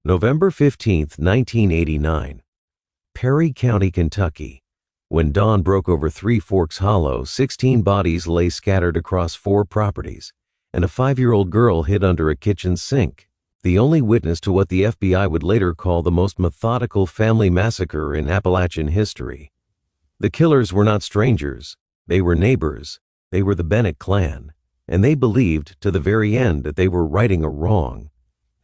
November 15, 1989. Perry County, Kentucky. When dawn broke over Three Forks Hollow, 16 bodies lay scattered across 4 properties, and a 5-year-old girl hid under a kitchen sink, the only witness to what the FBI would later call the most methodical family massacre in Appalachian history. The killers were not strangers. They were neighbors. They were the Bennett clan, and they believed to the very end that they were righting a wrong.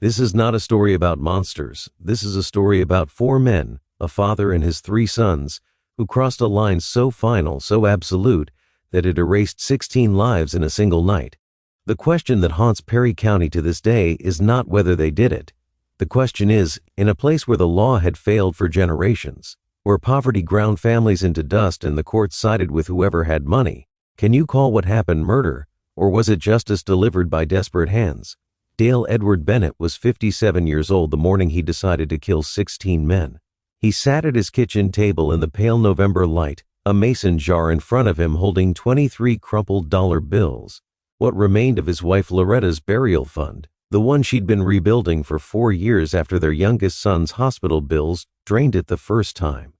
This is not a story about monsters. This is a story about 4 men, a father and his 3 sons, who crossed a line so final, so absolute, that it erased 16 lives in a single night. The question that haunts Perry County to this day is not whether they did it. The question is, in a place where the law had failed for generations, where poverty ground families into dust and the courts sided with whoever had money, can you call what happened murder, or was it justice delivered by desperate hands? Dale Edward Bennett was 57 years old the morning he decided to kill 16 men. He sat at his kitchen table in the pale November light, a mason jar in front of him holding 23 crumpled dollar bills, what remained of his wife Loretta's burial fund, the one she'd been rebuilding for 4 years after their youngest son's hospital bills drained it the first time.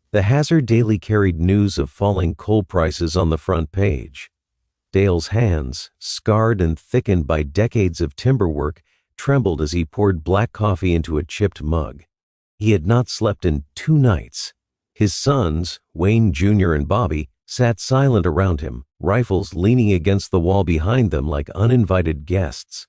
The Hazard Daily carried news of falling coal prices on the front page. Dale's hands, scarred and thickened by decades of timber work, trembled as he poured black coffee into a chipped mug. He had not slept in 2 nights. His sons, Wayne Jr. and Bobby, sat silent around him, rifles leaning against the wall behind them like uninvited guests.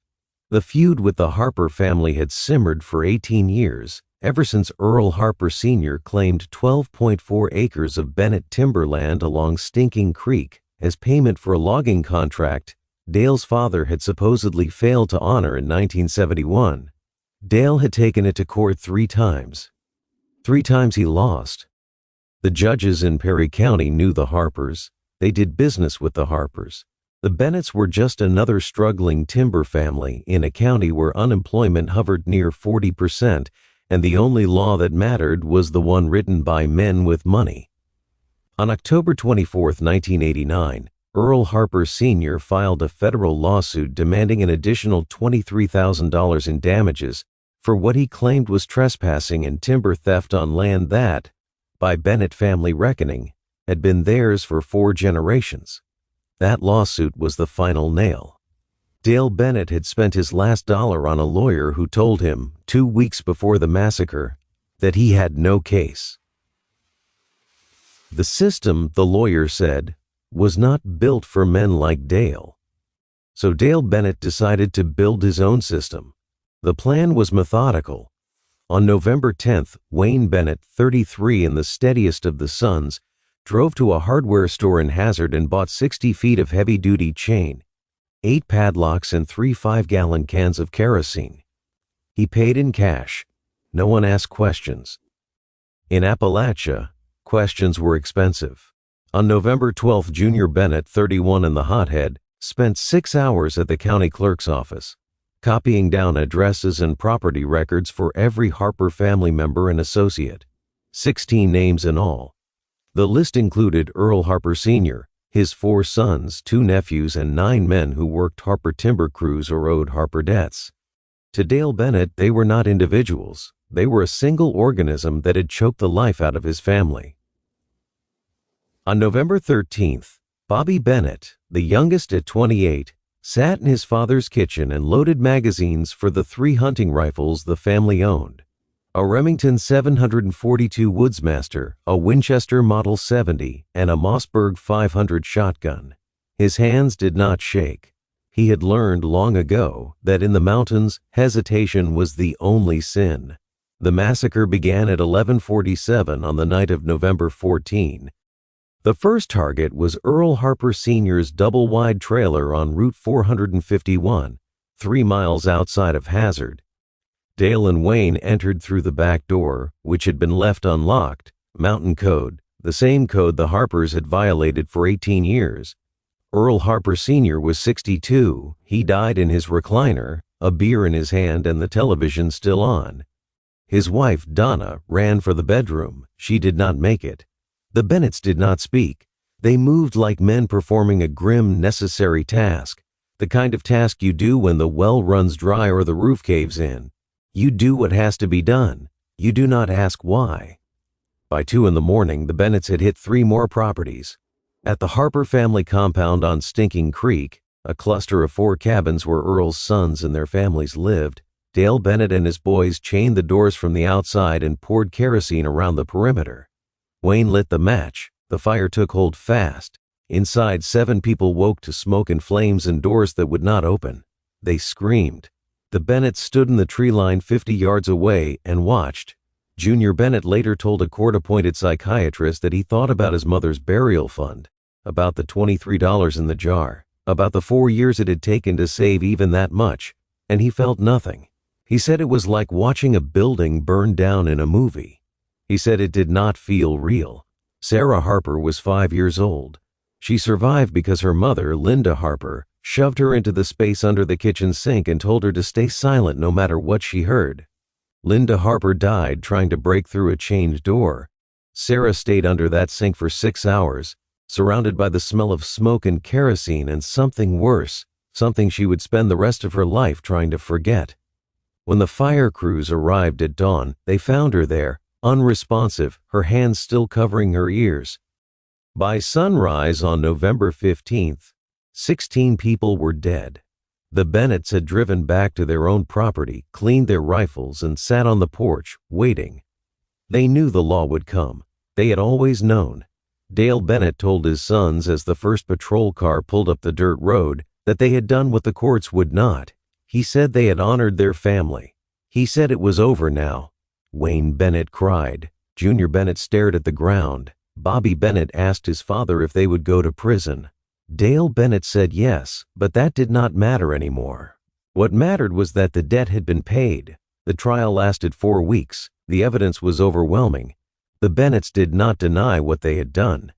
The feud with the Harper family had simmered for 18 years, ever since Earl Harper Sr. claimed 12.4 acres of Bennett timberland along Stinking Creek as payment for a logging contract Dale's father had supposedly failed to honor in 1971. Dale had taken it to court 3 times. 3 times he lost. The judges in Perry County knew the Harpers. They did business with the Harpers. The Bennetts were just another struggling timber family in a county where unemployment hovered near 40%, and the only law that mattered was the one written by men with money. On October 24, 1989, Earl Harper Sr. filed a federal lawsuit demanding an additional $23,000 in damages for what he claimed was trespassing and timber theft on land that, by Bennett family reckoning, had been theirs for 4 generations. That lawsuit was the final nail. Dale Bennett had spent his last dollar on a lawyer who told him, 2 weeks before the massacre, that he had no case. The system, the lawyer said, was not built for men like Dale. So Dale Bennett decided to build his own system. The plan was methodical. On November 10th, Wayne Bennett, 33 and the steadiest of the sons, drove to a hardware store in Hazard and bought 60 feet of heavy-duty chain, 8 padlocks and 3 5-gallon cans of kerosene. He paid in cash. No one asked questions. In Appalachia, questions were expensive. On November 12th, Junior Bennett, 31 and the hothead, spent 6 hours at the county clerk's office, copying down addresses and property records for every Harper family member and associate, 16 names in all. The list included Earl Harper Sr., his 4 sons, 2 nephews, and 9 men who worked Harper timber crews or owed Harper debts. To Dale Bennett, they were not individuals. They were a single organism that had choked the life out of his family. On November 13th, Bobby Bennett, the youngest at 28, sat in his father's kitchen and loaded magazines for the 3 hunting rifles the family owned: a Remington 742 Woodsmaster, a Winchester Model 70, and a Mossberg 500 shotgun. His hands did not shake. He had learned long ago that in the mountains, hesitation was the only sin. The massacre began at 11:47 on the night of November 14. The first target was Earl Harper Sr.'s double-wide trailer on Route 451, 3 miles outside of Hazard. Dale and Wayne entered through the back door, which had been left unlocked, mountain code, the same code the Harpers had violated for 18 years. Earl Harper Sr. was 62. He died in his recliner, a beer in his hand and the television still on. His wife, Donna, ran for the bedroom. She did not make it. The Bennetts did not speak. They moved like men performing a grim, necessary task, the kind of task you do when the well runs dry or the roof caves in. You do what has to be done. You do not ask why. By 2 in the morning, the Bennetts had hit 3 more properties. At the Harper family compound on Stinking Creek, a cluster of 4 cabins where Earl's sons and their families lived, Dale Bennett and his boys chained the doors from the outside and poured kerosene around the perimeter. Wayne lit the match. The fire took hold fast. Inside, 7 people woke to smoke and flames and doors that would not open. They screamed. The Bennetts stood in the tree line 50 yards away and watched. Junior Bennett later told a court-appointed psychiatrist that he thought about his mother's burial fund, about the $23 in the jar, about the 4 years it had taken to save even that much, and he felt nothing. He said it was like watching a building burn down in a movie. He said it did not feel real. Sarah Harper was 5 years old. She survived because her mother, Linda Harper, shoved her into the space under the kitchen sink and told her to stay silent no matter what she heard. Linda Harper died trying to break through a chained door. Sarah stayed under that sink for 6 hours, surrounded by the smell of smoke and kerosene and something worse, something she would spend the rest of her life trying to forget. When the fire crews arrived at dawn, they found her there, unresponsive, her hands still covering her ears. By sunrise on November 15th, 16 people were dead. The Bennetts had driven back to their own property, cleaned their rifles, and sat on the porch, waiting. They knew the law would come. They had always known. Dale Bennett told his sons as the first patrol car pulled up the dirt road that they had done what the courts would not. He said they had honored their family. He said it was over now. Wayne Bennett cried. Junior Bennett stared at the ground. Bobby Bennett asked his father if they would go to prison. Dale Bennett said yes, but that did not matter anymore. What mattered was that the debt had been paid. The trial lasted 4 weeks. The evidence was overwhelming. The Bennetts did not deny what they had done.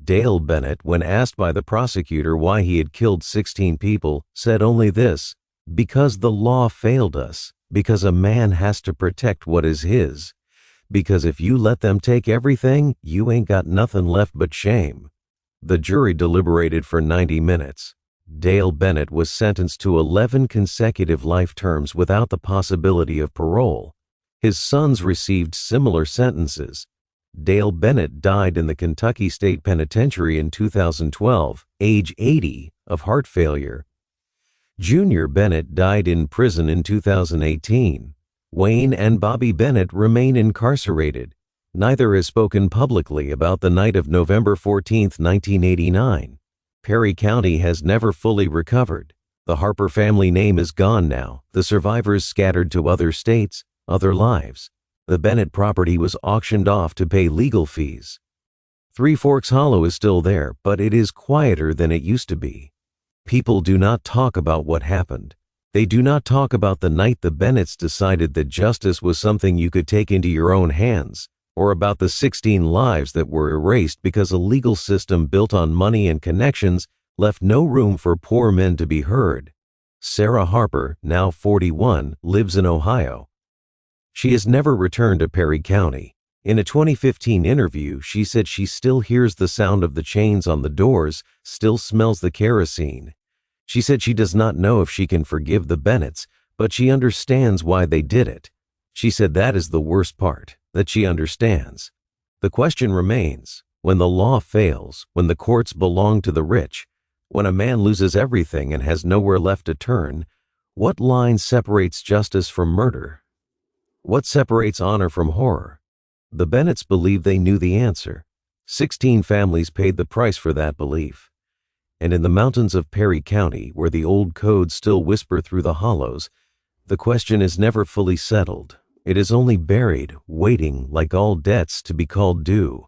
Dale Bennett, when asked by the prosecutor why he had killed 16 people, said only this: "Because the law failed us. Because a man has to protect what is his. Because if you let them take everything, you ain't got nothing left but shame." The jury deliberated for 90 minutes. Dale Bennett was sentenced to 11 consecutive life terms without the possibility of parole. His sons received similar sentences. Dale Bennett died in the Kentucky State Penitentiary in 2012, age 80, of heart failure. Junior Bennett died in prison in 2018. Wayne and Bobby Bennett remain incarcerated. Neither has spoken publicly about the night of November 14, 1989. Perry County has never fully recovered. The Harper family name is gone now, the survivors scattered to other states, other lives. The Bennett property was auctioned off to pay legal fees. Three Forks Hollow is still there, but it is quieter than it used to be. People do not talk about what happened. They do not talk about the night the Bennetts decided that justice was something you could take into your own hands, or about the 16 lives that were erased because a legal system built on money and connections left no room for poor men to be heard. Sarah Harper, now 41, lives in Ohio. She has never returned to Perry County. In a 2015 interview, she said she still hears the sound of the chains on the doors, still smells the kerosene. She said she does not know if she can forgive the Bennetts, but she understands why they did it. She said that is the worst part, that she understands. The question remains, when the law fails, when the courts belong to the rich, when a man loses everything and has nowhere left to turn, what line separates justice from murder? What separates honor from horror? The Bennetts believe they knew the answer. 16 families paid the price for that belief. And in the mountains of Perry County, where the old codes still whisper through the hollows, the question is never fully settled. It is only buried, waiting, like all debts, to be called due.